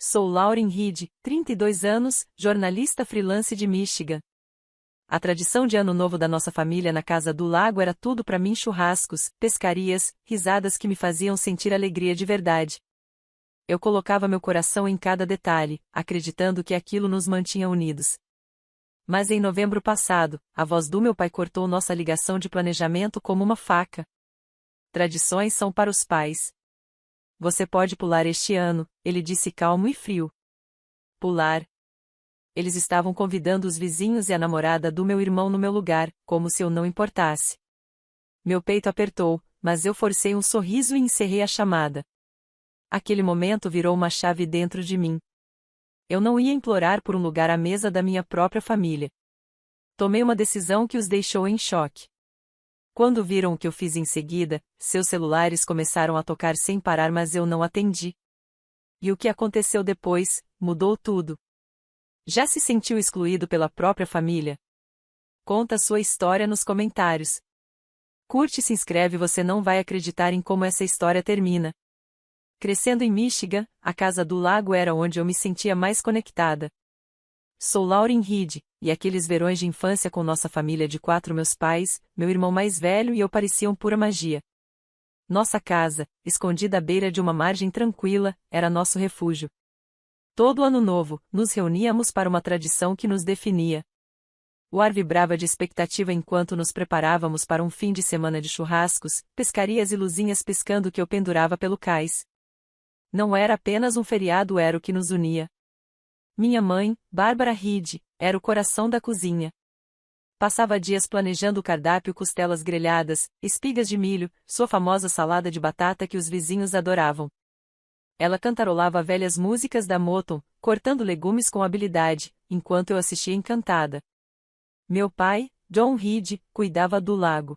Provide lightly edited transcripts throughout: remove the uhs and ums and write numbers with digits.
Sou Lauren Reed, 32 anos, jornalista freelance de Michigan. A tradição de Ano Novo da nossa família na Casa do Lago era tudo para mim: churrascos, pescarias, risadas que me faziam sentir alegria de verdade. Eu colocava meu coração em cada detalhe, acreditando que aquilo nos mantinha unidos. Mas em novembro passado, a voz do meu pai cortou nossa ligação de planejamento como uma faca. Tradições são para os pais. Você pode pular este ano, ele disse calmo e frio. Pular. Eles estavam convidando os vizinhos e a namorada do meu irmão no meu lugar, como se eu não importasse. Meu peito apertou, mas eu forcei um sorriso e encerrei a chamada. Aquele momento virou uma chave dentro de mim. Eu não ia implorar por um lugar à mesa da minha própria família. Tomei uma decisão que os deixou em choque. Quando viram o que eu fiz em seguida, seus celulares começaram a tocar sem parar, mas eu não atendi. E o que aconteceu depois, mudou tudo. Já se sentiu excluído pela própria família? Conta sua história nos comentários. Curte e se inscreve, você não vai acreditar em como essa história termina. Crescendo em Michigan, a Casa do Lago era onde eu me sentia mais conectada. Sou Lauren Reed, e aqueles verões de infância com nossa família de 4, meus pais, meu irmão mais velho e eu, pareciam pura magia. Nossa casa, escondida à beira de uma margem tranquila, era nosso refúgio. Todo ano novo, nos reuníamos para uma tradição que nos definia. O ar vibrava de expectativa enquanto nos preparávamos para um fim de semana de churrascos, pescarias e luzinhas piscando que eu pendurava pelo cais. Não era apenas um feriado, era o que nos unia. Minha mãe, Barbara Reed, era o coração da cozinha. Passava dias planejando o cardápio: costelas grelhadas, espigas de milho, sua famosa salada de batata que os vizinhos adoravam. Ela cantarolava velhas músicas da Motown, cortando legumes com habilidade, enquanto eu assistia encantada. Meu pai, John Reed, cuidava do lago.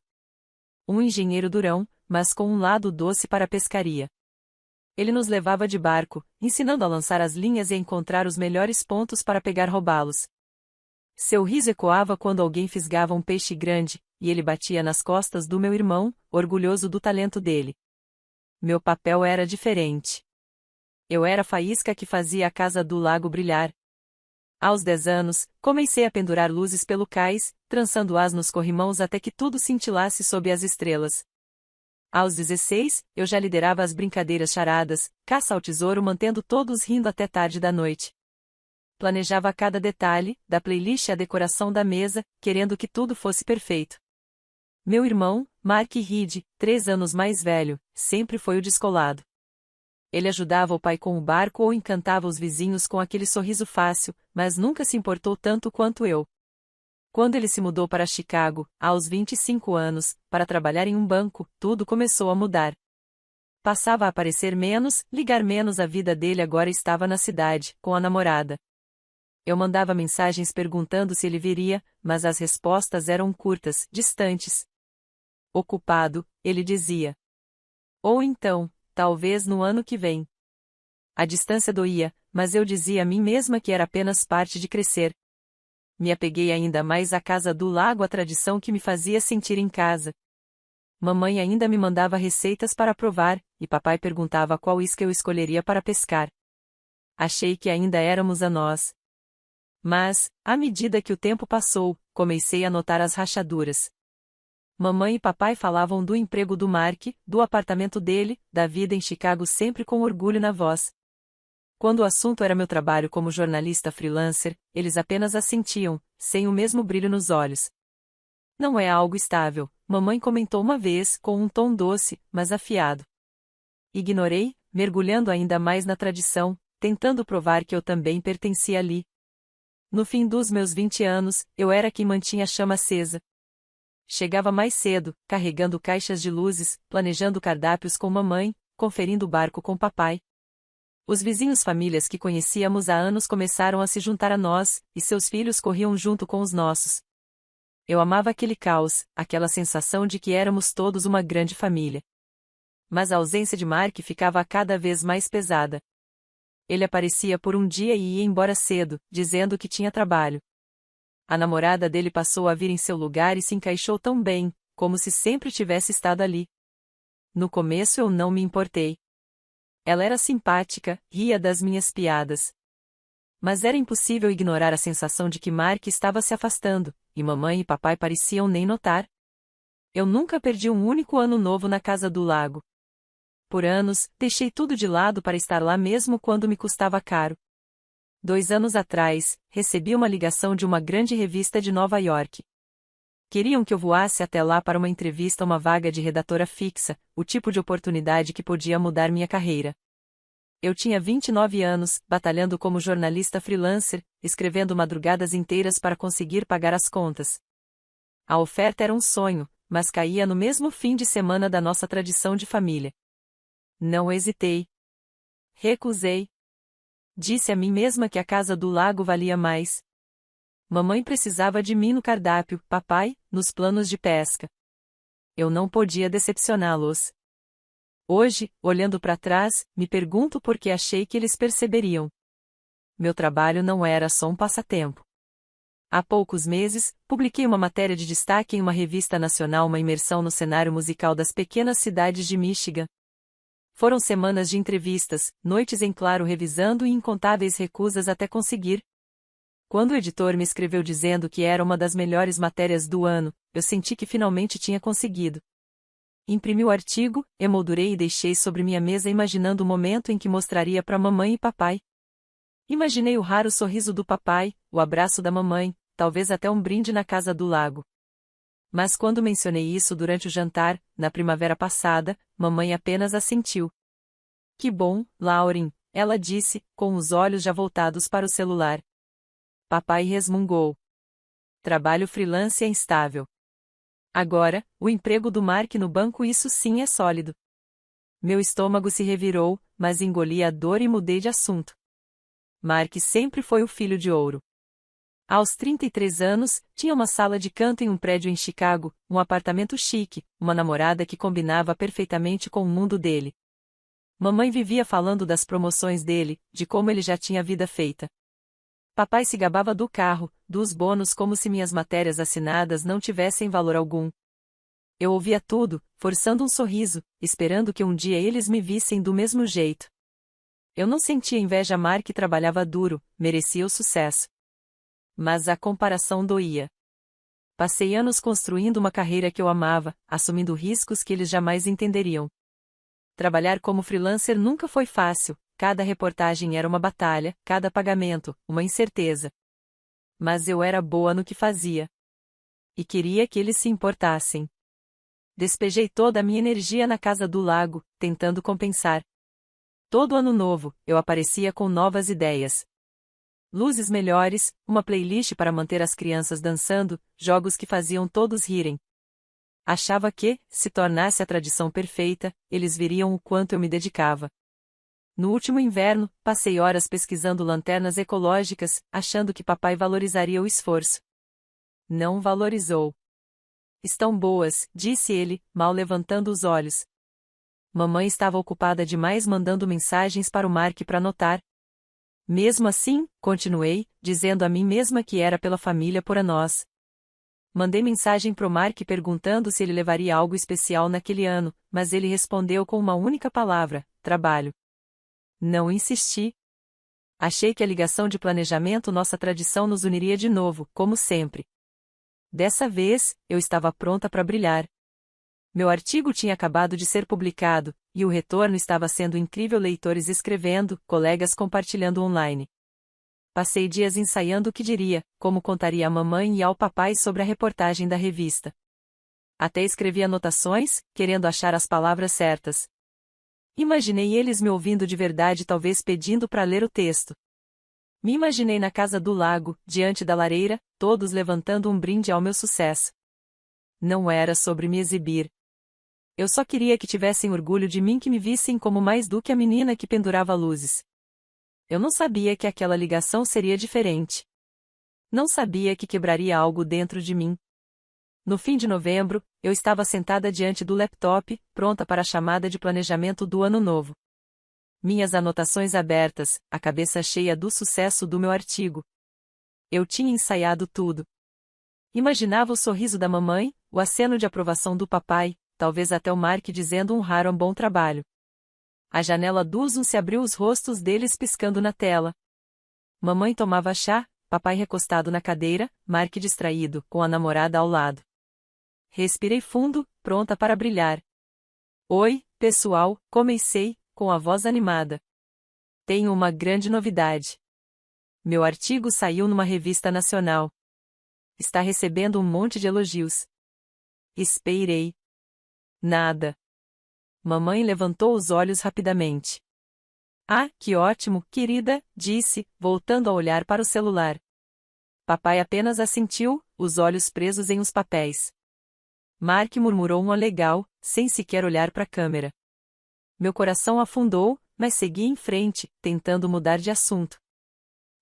Um engenheiro durão, mas com um lado doce para a pescaria. Ele nos levava de barco, ensinando a lançar as linhas e a encontrar os melhores pontos para pegar robalos. Seu riso ecoava quando alguém fisgava um peixe grande, e ele batia nas costas do meu irmão, orgulhoso do talento dele. Meu papel era diferente. Eu era a faísca que fazia a Casa do Lago brilhar. Aos 10 anos, comecei a pendurar luzes pelo cais, trançando-as nos corrimãos até que tudo cintilasse sob as estrelas. Aos 16, eu já liderava as brincadeiras charadas, caça ao tesouro, mantendo todos rindo até tarde da noite. Planejava cada detalhe, da playlist à decoração da mesa, querendo que tudo fosse perfeito. Meu irmão, Mark Reed, 3 anos mais velho, sempre foi o descolado. Ele ajudava o pai com o barco ou encantava os vizinhos com aquele sorriso fácil, mas nunca se importou tanto quanto eu. Quando ele se mudou para Chicago, aos 25 anos, para trabalhar em um banco, tudo começou a mudar. Passava a aparecer menos, ligar menos, a vida dele agora estava na cidade, com a namorada. Eu mandava mensagens perguntando se ele viria, mas as respostas eram curtas, distantes. Ocupado, ele dizia. Ou então, talvez no ano que vem. A distância doía, mas eu dizia a mim mesma que era apenas parte de crescer. Me apeguei ainda mais à Casa do Lago, a tradição que me fazia sentir em casa. Mamãe ainda me mandava receitas para provar, e papai perguntava qual isca eu escolheria para pescar. Achei que ainda éramos a nós. Mas, à medida que o tempo passou, comecei a notar as rachaduras. Mamãe e papai falavam do emprego do Mark, do apartamento dele, da vida em Chicago, sempre com orgulho na voz. Quando o assunto era meu trabalho como jornalista freelancer, eles apenas assentiam, sem o mesmo brilho nos olhos. Não é algo estável, mamãe comentou uma vez, com um tom doce, mas afiado. Ignorei, mergulhando ainda mais na tradição, tentando provar que eu também pertencia ali. No fim dos meus 20 anos, eu era quem mantinha a chama acesa. Chegava mais cedo, carregando caixas de luzes, planejando cardápios com mamãe, conferindo o barco com papai. Os vizinhos, famílias que conhecíamos há anos, começaram a se juntar a nós, e seus filhos corriam junto com os nossos. Eu amava aquele caos, aquela sensação de que éramos todos uma grande família. Mas a ausência de Mark ficava cada vez mais pesada. Ele aparecia por um dia e ia embora cedo, dizendo que tinha trabalho. A namorada dele passou a vir em seu lugar e se encaixou tão bem, como se sempre tivesse estado ali. No começo eu não me importei. Ela era simpática, ria das minhas piadas. Mas era impossível ignorar a sensação de que Mark estava se afastando, e mamãe e papai pareciam nem notar. Eu nunca perdi um único ano novo na casa do lago. Por anos, deixei tudo de lado para estar lá mesmo quando me custava caro. 2 anos atrás, recebi uma ligação de uma grande revista de Nova York. Queriam que eu voasse até lá para uma entrevista a uma vaga de redatora fixa, o tipo de oportunidade que podia mudar minha carreira. Eu tinha 29 anos, batalhando como jornalista freelancer, escrevendo madrugadas inteiras para conseguir pagar as contas. A oferta era um sonho, mas caía no mesmo fim de semana da nossa tradição de família. Não hesitei. Recusei. Disse a mim mesma que a casa do lago valia mais. Mamãe precisava de mim no cardápio, papai, nos planos de pesca. Eu não podia decepcioná-los. Hoje, olhando para trás, me pergunto por que achei que eles perceberiam. Meu trabalho não era só um passatempo. Há poucos meses, publiquei uma matéria de destaque em uma revista nacional, uma imersão no cenário musical das pequenas cidades de Michigan. Foram semanas de entrevistas, noites em claro revisando e incontáveis recusas até conseguir. Quando o editor me escreveu dizendo que era uma das melhores matérias do ano, eu senti que finalmente tinha conseguido. Imprimi o artigo, emoldurei e deixei sobre minha mesa imaginando o momento em que mostraria para mamãe e papai. Imaginei o raro sorriso do papai, o abraço da mamãe, talvez até um brinde na casa do lago. Mas quando mencionei isso durante o jantar, na primavera passada, mamãe apenas assentiu. Que bom, Lauren, ela disse, com os olhos já voltados para o celular. Papai resmungou. Trabalho freelance é instável. Agora, o emprego do Mark no banco, isso sim é sólido. Meu estômago se revirou, mas engoli a dor e mudei de assunto. Mark sempre foi o filho de ouro. Aos 33 anos, tinha uma sala de canto em um prédio em Chicago, um apartamento chique, uma namorada que combinava perfeitamente com o mundo dele. Mamãe vivia falando das promoções dele, de como ele já tinha vida feita. Papai se gabava do carro, dos bônus, como se minhas matérias assinadas não tivessem valor algum. Eu ouvia tudo, forçando um sorriso, esperando que um dia eles me vissem do mesmo jeito. Eu não sentia inveja. Mark trabalhava duro, merecia o sucesso. Mas a comparação doía. Passei anos construindo uma carreira que eu amava, assumindo riscos que eles jamais entenderiam. Trabalhar como freelancer nunca foi fácil, cada reportagem era uma batalha, cada pagamento, uma incerteza. Mas eu era boa no que fazia. E queria que eles se importassem. Despejei toda a minha energia na casa do lago, tentando compensar. Todo ano novo, eu aparecia com novas ideias. Luzes melhores, uma playlist para manter as crianças dançando, jogos que faziam todos rirem. Achava que, se tornasse a tradição perfeita, eles viriam o quanto eu me dedicava. No último inverno, passei horas pesquisando lanternas ecológicas, achando que papai valorizaria o esforço. Não valorizou. Estão boas, disse ele, mal levantando os olhos. Mamãe estava ocupada demais mandando mensagens para o Mark para anotar. Mesmo assim, continuei, dizendo a mim mesma que era pela família, por a nós. Mandei mensagem pro Mark perguntando se ele levaria algo especial naquele ano, mas ele respondeu com uma única palavra: trabalho. Não insisti. Achei que a ligação de planejamento, nossa tradição, nos uniria de novo, como sempre. Dessa vez, eu estava pronta para brilhar. Meu artigo tinha acabado de ser publicado, e o retorno estava sendo incrível: leitores escrevendo, colegas compartilhando online. Passei dias ensaiando o que diria, como contaria à mamãe e ao papai sobre a reportagem da revista. Até escrevi anotações, querendo achar as palavras certas. Imaginei eles me ouvindo de verdade, talvez pedindo para ler o texto. Me imaginei na casa do lago, diante da lareira, todos levantando um brinde ao meu sucesso. Não era sobre me exibir. Eu só queria que tivessem orgulho de mim, que me vissem como mais do que a menina que pendurava luzes. Eu não sabia que aquela ligação seria diferente. Não sabia que quebraria algo dentro de mim. No fim de novembro, eu estava sentada diante do laptop, pronta para a chamada de planejamento do ano novo. Minhas anotações abertas, a cabeça cheia do sucesso do meu artigo. Eu tinha ensaiado tudo. Imaginava o sorriso da mamãe, o aceno de aprovação do papai, talvez até o Mark dizendo um raro bom trabalho. A janela do Zoom se abriu, os rostos deles piscando na tela. Mamãe tomava chá, papai recostado na cadeira, Mark distraído, com a namorada ao lado. Respirei fundo, pronta para brilhar. Oi, pessoal, comecei, com a voz animada. Tenho uma grande novidade. Meu artigo saiu numa revista nacional. Está recebendo um monte de elogios. Esperei. Nada. Mamãe levantou os olhos rapidamente. Ah, que ótimo, querida, disse, voltando a olhar para o celular. Papai apenas assentiu, os olhos presos em os papéis. Mark murmurou um legal, sem sequer olhar para a câmera. Meu coração afundou, mas segui em frente, tentando mudar de assunto.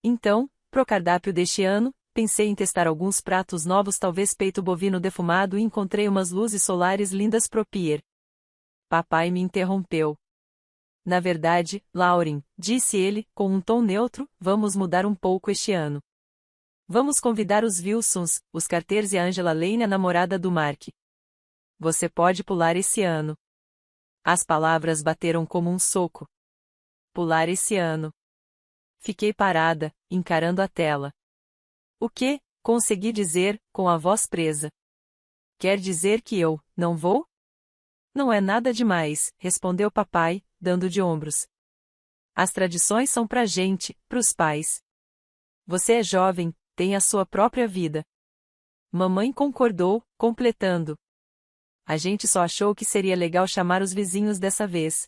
Então, pro cardápio deste ano, pensei em testar alguns pratos novos, talvez peito bovino defumado, e encontrei umas luzes solares lindas pro pier. Papai me interrompeu. Na verdade, Lauren, disse ele, com um tom neutro, vamos mudar um pouco este ano. Vamos convidar os Wilsons, os Carters e a Angela Lane, a namorada do Mark. Você pode pular esse ano. As palavras bateram como um soco. Pular esse ano. Fiquei parada, encarando a tela. O que? Consegui dizer, com a voz presa. Quer dizer que eu, não vou? Não é nada demais, respondeu papai, dando de ombros. As tradições são pra gente, pros pais. Você é jovem, tem a sua própria vida. Mamãe concordou, completando. A gente só achou que seria legal chamar os vizinhos dessa vez.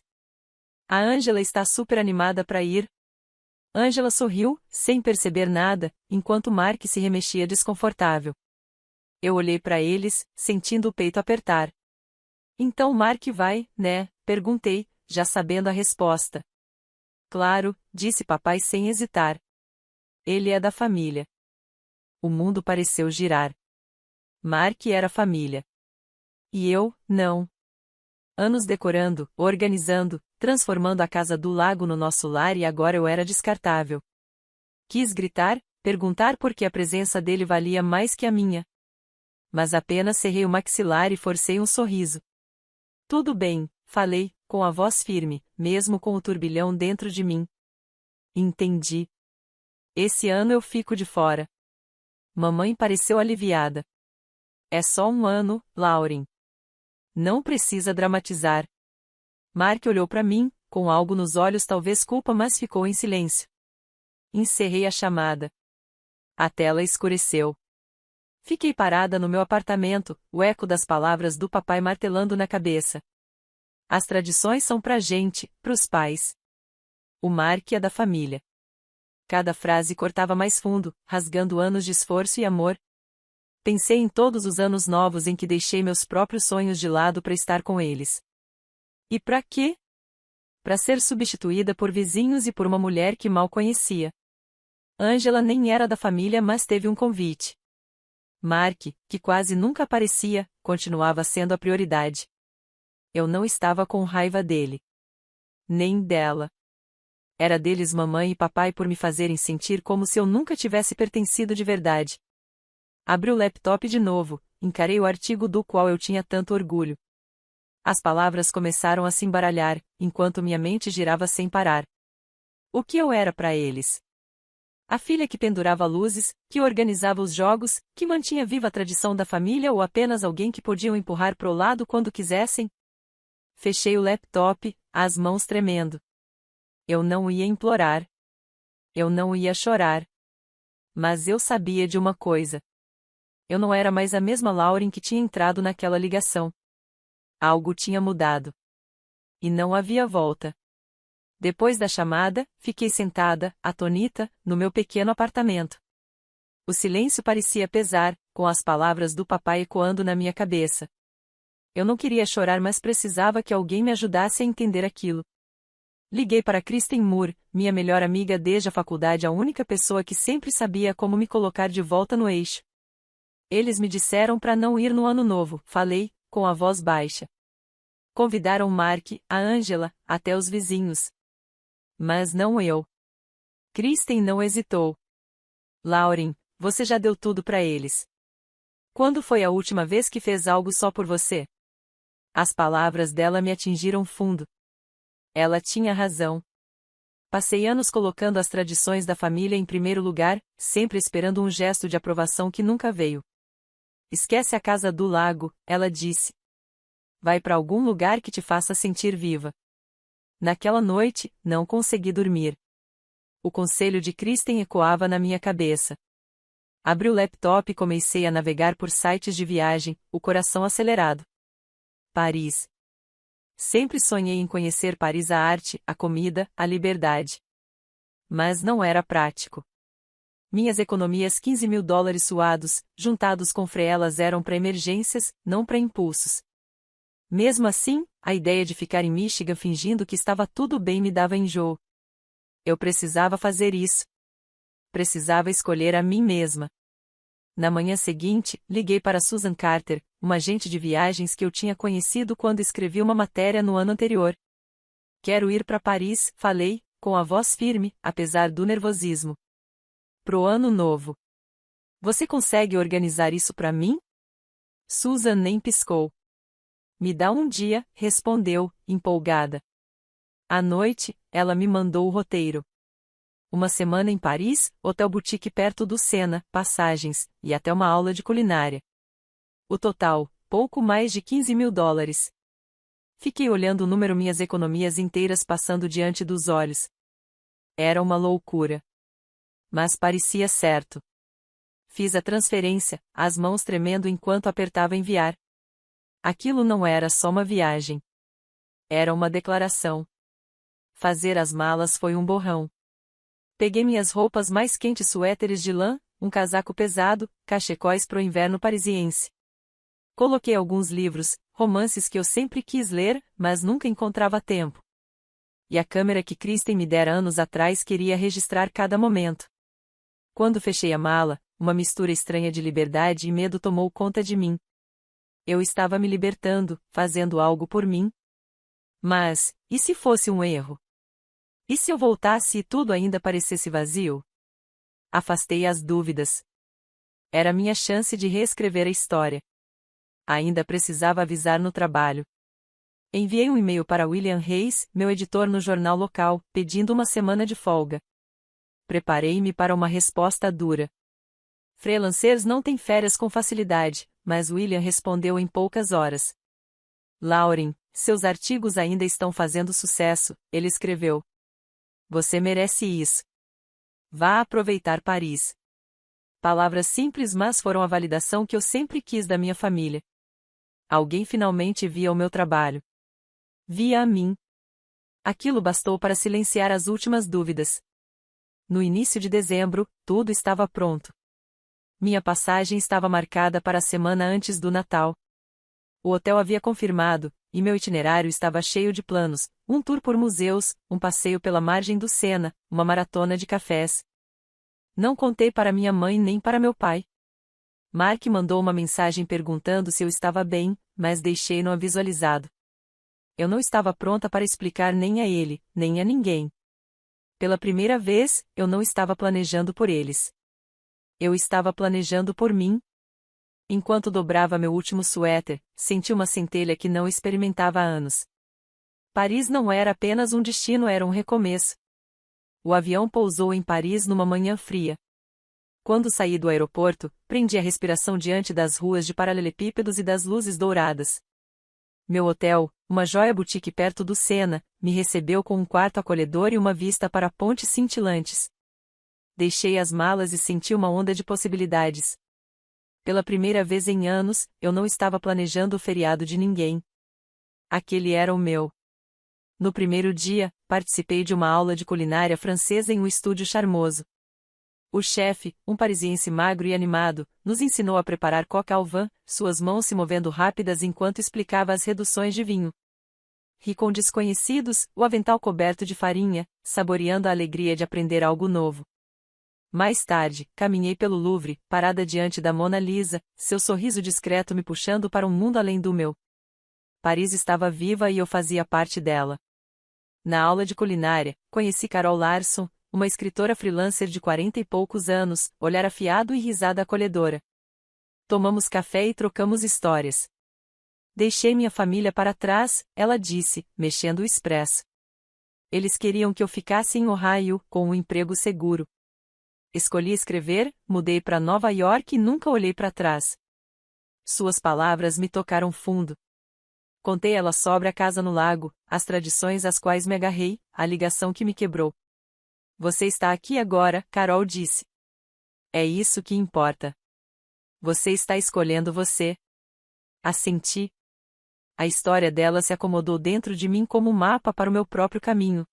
A Angela está super animada para ir. Angela sorriu, sem perceber nada, enquanto Mark se remexia desconfortável. Eu olhei para eles, sentindo o peito apertar. Então Mark vai, né? Perguntei, já sabendo a resposta. Claro, disse papai sem hesitar. Ele é da família. O mundo pareceu girar. Mark era família. E eu, não. Anos decorando, organizando, transformando a casa do lago no nosso lar, e agora eu era descartável. Quis gritar, perguntar por que a presença dele valia mais que a minha. Mas apenas cerrei o maxilar e forcei um sorriso. Tudo bem, falei, com a voz firme, mesmo com o turbilhão dentro de mim. Entendi. Esse ano eu fico de fora. Mamãe pareceu aliviada. É só um ano, Lauren. Não precisa dramatizar. Mark olhou para mim, com algo nos olhos, talvez culpa, mas ficou em silêncio. Encerrei a chamada. A tela escureceu. Fiquei parada no meu apartamento, o eco das palavras do papai martelando na cabeça. As tradições são pra gente, pros pais. O Mark é da família. Cada frase cortava mais fundo, rasgando anos de esforço e amor. Pensei em todos os anos novos em que deixei meus próprios sonhos de lado para estar com eles. E pra quê? Para ser substituída por vizinhos e por uma mulher que mal conhecia. Angela nem era da família, mas teve um convite. Mark, que quase nunca aparecia, continuava sendo a prioridade. Eu não estava com raiva dele. Nem dela. Era deles, mamãe e papai, por me fazerem sentir como se eu nunca tivesse pertencido de verdade. Abri o laptop de novo, encarei o artigo do qual eu tinha tanto orgulho. As palavras começaram a se embaralhar, enquanto minha mente girava sem parar. O que eu era para eles? A filha que pendurava luzes, que organizava os jogos, que mantinha viva a tradição da família, ou apenas alguém que podiam empurrar pro lado quando quisessem? Fechei o laptop, as mãos tremendo. Eu não ia implorar. Eu não ia chorar. Mas eu sabia de uma coisa. Eu não era mais a mesma Lauren que tinha entrado naquela ligação. Algo tinha mudado. E não havia volta. Depois da chamada, fiquei sentada, atônita, no meu pequeno apartamento. O silêncio parecia pesar, com as palavras do papai ecoando na minha cabeça. Eu não queria chorar, mas precisava que alguém me ajudasse a entender aquilo. Liguei para Kristen Moore, minha melhor amiga desde a faculdade, a única pessoa que sempre sabia como me colocar de volta no eixo. Eles me disseram para não ir no ano novo, falei, com a voz baixa. Convidaram Mark, a Angela, até os vizinhos. Mas não eu. Kristen não hesitou. Lauren, você já deu tudo para eles. Quando foi a última vez que fez algo só por você? As palavras dela me atingiram fundo. Ela tinha razão. Passei anos colocando as tradições da família em primeiro lugar, sempre esperando um gesto de aprovação que nunca veio. Esquece a casa do lago, ela disse. Vai para algum lugar que te faça sentir viva. Naquela noite, não consegui dormir. O conselho de Kristen ecoava na minha cabeça. Abri o laptop e comecei a navegar por sites de viagem, o coração acelerado. Paris. Sempre sonhei em conhecer Paris, a arte, a comida, a liberdade. Mas não era prático. Minhas economias $15.000 suados, juntados com freelas, eram para emergências, não para impulsos. Mesmo assim, a ideia de ficar em Michigan fingindo que estava tudo bem me dava enjoo. Eu precisava fazer isso. Precisava escolher a mim mesma. Na manhã seguinte, liguei para Susan Carter, uma agente de viagens que eu tinha conhecido quando escrevi uma matéria no ano anterior. Quero ir para Paris, falei, com a voz firme, apesar do nervosismo. Pro ano novo. Você consegue organizar isso para mim? Susan nem piscou. Me dá um dia, respondeu, empolgada. À noite, ela me mandou o roteiro. Uma semana em Paris, hotel boutique perto do Sena, passagens, e até uma aula de culinária. O total, pouco mais de $15.000. Fiquei olhando o número, minhas economias inteiras passando diante dos olhos. Era uma loucura. Mas parecia certo. Fiz a transferência, as mãos tremendo enquanto apertava enviar. Aquilo não era só uma viagem. Era uma declaração. Fazer as malas foi um borrão. Peguei minhas roupas mais quentes, suéteres de lã, um casaco pesado, cachecóis pro inverno parisiense. Coloquei alguns livros, romances que eu sempre quis ler, mas nunca encontrava tempo. E a câmera que Kristen me dera anos atrás queria registrar cada momento. Quando fechei a mala, uma mistura estranha de liberdade e medo tomou conta de mim. Eu estava me libertando, fazendo algo por mim. Mas, e se fosse um erro? E se eu voltasse e tudo ainda parecesse vazio? Afastei as dúvidas. Era minha chance de reescrever a história. Ainda precisava avisar no trabalho. Enviei um e-mail para William Reis, meu editor no jornal local, pedindo uma semana de folga. Preparei-me para uma resposta dura. Freelancers não têm férias com facilidade, mas William respondeu em poucas horas. Lauren, seus artigos ainda estão fazendo sucesso, ele escreveu. Você merece isso. Vá aproveitar Paris. Palavras simples, mas foram a validação que eu sempre quis da minha família. Alguém finalmente via o meu trabalho. Via a mim. Aquilo bastou para silenciar as últimas dúvidas. No início de dezembro, tudo estava pronto. Minha passagem estava marcada para a semana antes do Natal. O hotel havia confirmado, e meu itinerário estava cheio de planos, um tour por museus, um passeio pela margem do Sena, uma maratona de cafés. Não contei para minha mãe nem para meu pai. Mark mandou uma mensagem perguntando se eu estava bem, mas deixei-no visualizado. Eu não estava pronta para explicar nem a ele, nem a ninguém. Pela primeira vez, eu não estava planejando por eles. Eu estava planejando por mim. Enquanto dobrava meu último suéter, senti uma centelha que não experimentava há anos. Paris não era apenas um destino, era um recomeço. O avião pousou em Paris numa manhã fria. Quando saí do aeroporto, prendi a respiração diante das ruas de paralelepípedos e das luzes douradas. Meu hotel, uma joia boutique perto do Sena, me recebeu com um quarto acolhedor e uma vista para pontes cintilantes. Deixei as malas e senti uma onda de possibilidades. Pela primeira vez em anos, eu não estava planejando o feriado de ninguém. Aquele era o meu. No primeiro dia, participei de uma aula de culinária francesa em um estúdio charmoso. O chefe, um parisiense magro e animado, nos ensinou a preparar coq au vin, suas mãos se movendo rápidas enquanto explicava as reduções de vinho. Ri com desconhecidos, o avental coberto de farinha, saboreando a alegria de aprender algo novo. Mais tarde, caminhei pelo Louvre, parada diante da Mona Lisa, seu sorriso discreto me puxando para um mundo além do meu. Paris estava viva e eu fazia parte dela. Na aula de culinária, conheci Carol Larson, uma escritora freelancer de 40 e poucos anos, olhar afiado e risada acolhedora. Tomamos café e trocamos histórias. Deixei minha família para trás, ela disse, mexendo o expresso. Eles queriam que eu ficasse em Ohio, com um emprego seguro. Escolhi escrever, mudei para Nova York e nunca olhei para trás. Suas palavras me tocaram fundo. Contei ela sobre a casa no lago, as tradições às quais me agarrei, a ligação que me quebrou. Você está aqui agora, Carol disse. É isso que importa. Você está escolhendo você. Assenti. A história dela se acomodou dentro de mim como um mapa para o meu próprio caminho.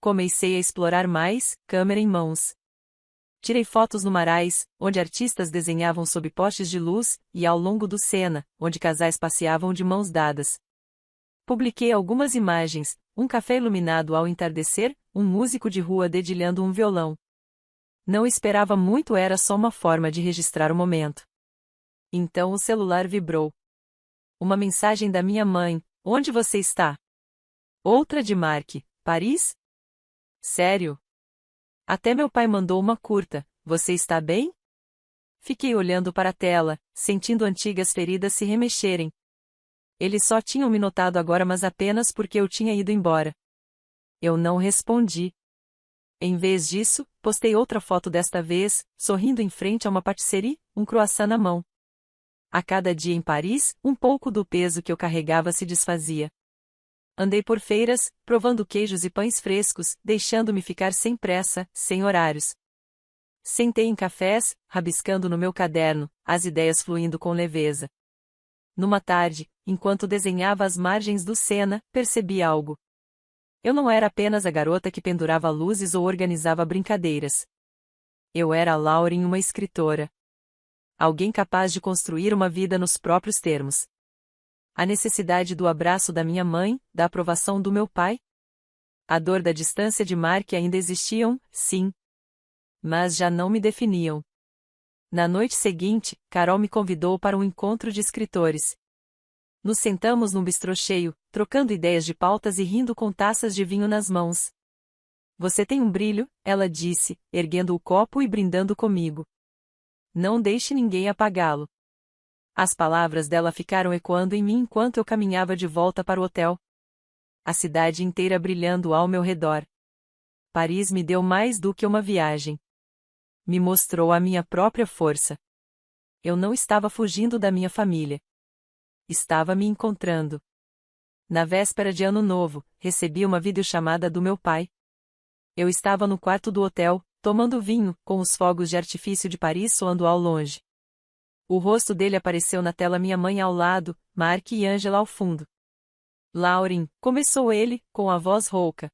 Comecei a explorar mais, câmera em mãos. Tirei fotos no Marais, onde artistas desenhavam sob postes de luz, e ao longo do Sena, onde casais passeavam de mãos dadas. Publiquei algumas imagens, um café iluminado ao entardecer, um músico de rua dedilhando um violão. Não esperava muito, era só uma forma de registrar o momento. Então o celular vibrou. Uma mensagem da minha mãe: onde você está? Outra de Mark: Paris? Sério? Até meu pai mandou uma curta: você está bem? Fiquei olhando para a tela, sentindo antigas feridas se remexerem. Eles só tinham me notado agora, mas apenas porque eu tinha ido embora. Eu não respondi. Em vez disso, postei outra foto, desta vez, sorrindo em frente a uma patisserie, um croissant na mão. A cada dia em Paris, um pouco do peso que eu carregava se desfazia. Andei por feiras, provando queijos e pães frescos, deixando-me ficar sem pressa, sem horários. Sentei em cafés, rabiscando no meu caderno, as ideias fluindo com leveza. Numa tarde, enquanto desenhava as margens do Sena, percebi algo. Eu não era apenas a garota que pendurava luzes ou organizava brincadeiras. Eu era a Lauren, uma escritora. Alguém capaz de construir uma vida nos próprios termos. A necessidade do abraço da minha mãe, da aprovação do meu pai. A dor da distância de Mark ainda existiam, sim. Mas já não me definiam. Na noite seguinte, Carol me convidou para um encontro de escritores. Nos sentamos num bistrô cheio, trocando ideias de pautas e rindo com taças de vinho nas mãos. Você tem um brilho, ela disse, erguendo o copo e brindando comigo. Não deixe ninguém apagá-lo. As palavras dela ficaram ecoando em mim enquanto eu caminhava de volta para o hotel. A cidade inteira brilhando ao meu redor. Paris me deu mais do que uma viagem. Me mostrou a minha própria força. Eu não estava fugindo da minha família. Estava me encontrando. Na véspera de Ano Novo, recebi uma videochamada do meu pai. Eu estava no quarto do hotel, tomando vinho, com os fogos de artifício de Paris soando ao longe. O rosto dele apareceu na tela, minha mãe ao lado, Mark e Angela ao fundo. Lauren, começou ele, com a voz rouca.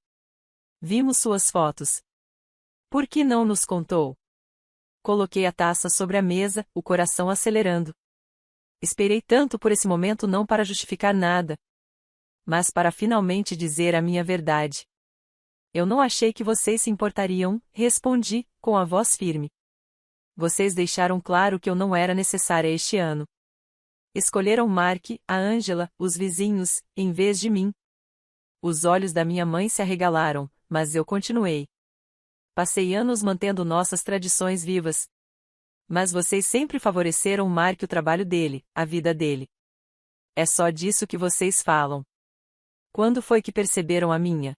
Vimos suas fotos. Por que não nos contou? Coloquei a taça sobre a mesa, o coração acelerando. Esperei tanto por esse momento, não para justificar nada, mas para finalmente dizer a minha verdade. Eu não achei que vocês se importariam, respondi, com a voz firme. Vocês deixaram claro que eu não era necessária este ano. Escolheram Mark, a Angela, os vizinhos, em vez de mim. Os olhos da minha mãe se arregalaram, mas eu continuei. Passei anos mantendo nossas tradições vivas. Mas vocês sempre favoreceram Mark, o trabalho dele, a vida dele. É só disso que vocês falam. Quando foi que perceberam a minha?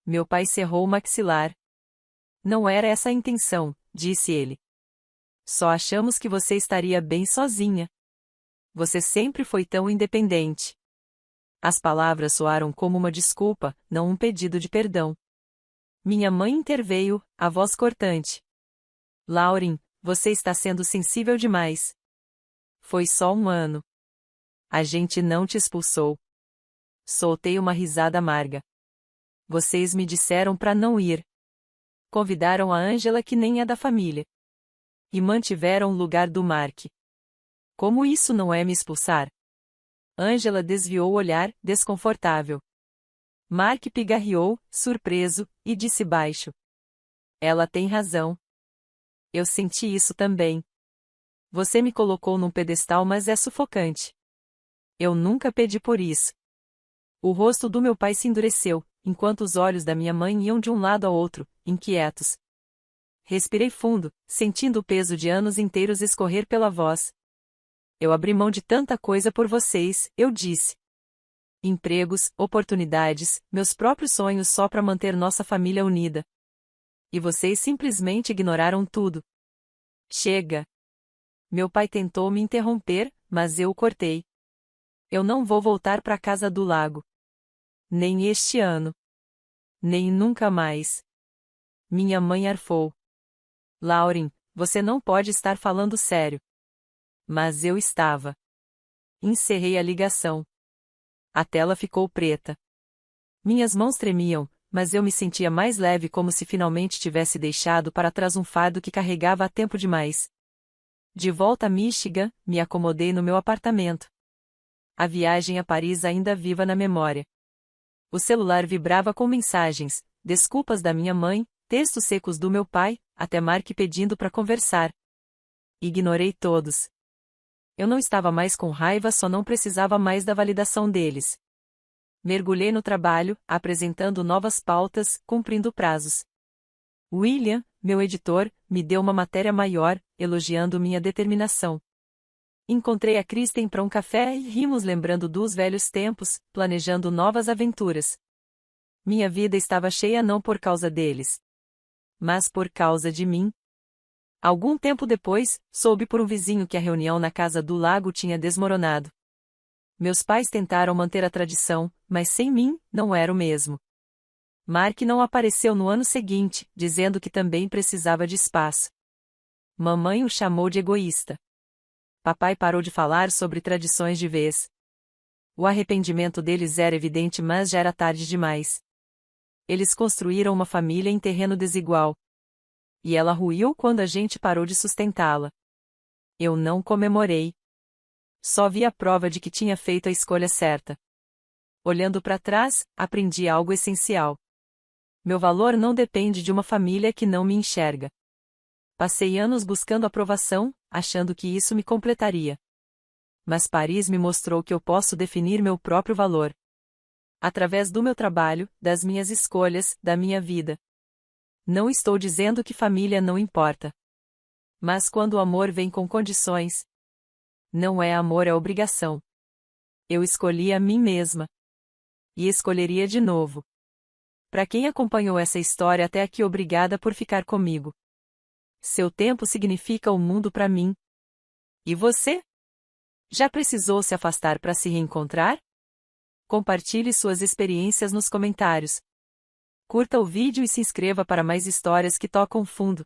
Meu pai cerrou o maxilar. Não era essa a intenção, disse ele. Só achamos que você estaria bem sozinha. Você sempre foi tão independente. As palavras soaram como uma desculpa, não um pedido de perdão. Minha mãe interveio, a voz cortante. Lauren, você está sendo sensível demais. Foi só um ano. A gente não te expulsou. Soltei uma risada amarga. Vocês me disseram para não ir. Convidaram a Angela, que nem é da família. E mantiveram o lugar do Mark. Como isso não é me expulsar? Angela desviou o olhar, desconfortável. Mark pigarreou, surpreso, e disse baixo. Ela tem razão. Eu senti isso também. Você me colocou num pedestal, mas é sufocante. Eu nunca pedi por isso. O rosto do meu pai se endureceu, enquanto os olhos da minha mãe iam de um lado ao outro, inquietos. Respirei fundo, sentindo o peso de anos inteiros escorrer pela voz. Eu abri mão de tanta coisa por vocês, eu disse. empregos, oportunidades, meus próprios sonhos só para manter nossa família unida. E vocês simplesmente ignoraram tudo. Chega! Meu pai tentou me interromper, mas eu o cortei. Eu não vou voltar para casa do lago. Nem este ano. Nem nunca mais. Minha mãe arfou. Lauren, você não pode estar falando sério. Mas eu estava. Encerrei a ligação. A tela ficou preta. Minhas mãos tremiam, mas eu me sentia mais leve como se finalmente tivesse deixado para trás um fardo que carregava há tempo demais. De volta a Michigan, me acomodei no meu apartamento. A viagem a Paris ainda viva na memória. O celular vibrava com mensagens, desculpas da minha mãe, textos secos do meu pai, até Mark pedindo para conversar. Ignorei todos. Eu não estava mais com raiva, só não precisava mais da validação deles. Mergulhei no trabalho, apresentando novas pautas, cumprindo prazos. William, meu editor, me deu uma matéria maior, elogiando minha determinação. Encontrei a Kristen para um café e rimos lembrando dos velhos tempos, planejando novas aventuras. Minha vida estava cheia não por causa deles, mas por causa de mim. Algum tempo depois, soube por um vizinho que a reunião na casa do lago tinha desmoronado. Meus pais tentaram manter a tradição, mas sem mim, não era o mesmo. Mark não apareceu no ano seguinte, dizendo que também precisava de espaço. Mamãe o chamou de egoísta. Papai parou de falar sobre tradições de vez. O arrependimento deles era evidente, mas já era tarde demais. Eles construíram uma família em terreno desigual. E ela ruiu quando a gente parou de sustentá-la. Eu não comemorei. Só vi a prova de que tinha feito a escolha certa. Olhando para trás, aprendi algo essencial. Meu valor não depende de uma família que não me enxerga. Passei anos buscando aprovação, achando que isso me completaria. Mas Paris me mostrou que eu posso definir meu próprio valor. Através do meu trabalho, das minhas escolhas, da minha vida. Não estou dizendo que família não importa. Mas quando o amor vem com condições, não é amor, é obrigação. Eu escolhi a mim mesma. E escolheria de novo. Para quem acompanhou essa história até aqui, obrigada por ficar comigo. Seu tempo significa o mundo para mim. E você? Já precisou se afastar para se reencontrar? Compartilhe suas experiências nos comentários. Curta o vídeo e se inscreva para mais histórias que tocam fundo.